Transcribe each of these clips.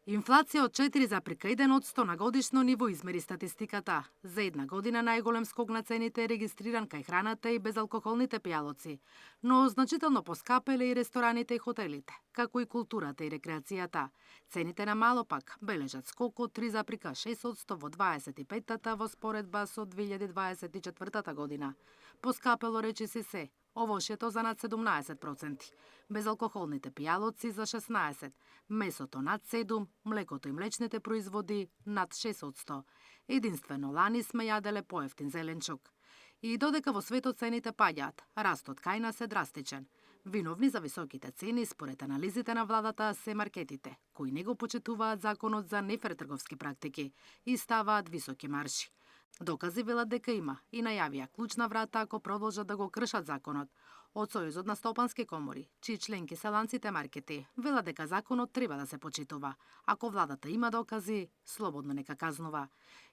Инфлација од 4,1% на годишно ниво измери статистиката. За една година најголем скок на цените е регистриран кај храната и безалкохолните пијалоци, но значително поскапеле и рестораните и хотелите, како и културата и рекреацијата. Цените на мало пак бележат скок од 3,6% во 25-та во споредба со 2024 година. Поскапело речиси се овошјето за над 17%, безалкохолните пијалоци за 16%, месото над 7%, млекото и млечните производи над 6%. Единствено лани сме јаделе поевтин зеленчук. И додека во светот цените паѓаат, растот кај нас е драстичен. Виновни за високите цени, според анализите на владата, се маркетите, кои не го почитуваат законот за нефер трговски практики и ставаат високи маржи. Докази велат дека има и најавија клучна врата ако продолжат да го кршат законот. Од Сојузот на стопански комори, чии членки се ланците маркети, велат дека законот треба да се почитува. Ако владата има докази, слободно нека казнува.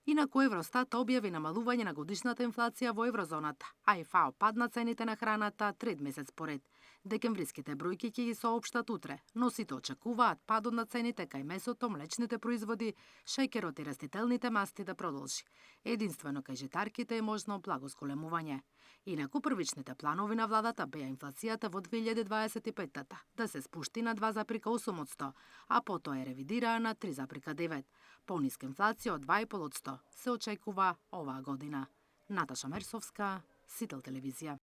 Инаку Евростат објави намалување на годишната инфлација во еврозоната, а и ФАО падна цените на храната трет месец поред. Декемвриските бројки ќе ги соопштат утре, но сите очекуваат падот на цените кај месото, млечните производи, шеќерот и растителните масти да продолжи. Единствено кај житарките е можно благо зголемување. Инаку првичните планови на владата беа инфлацијата во 2025-та да се спушти на 2,8%, а потоа е ревидираа на 3,9%. Пониска инфлација од 2,5% се очекува оваа година. Наташа Мерсовска, Сител телевизија.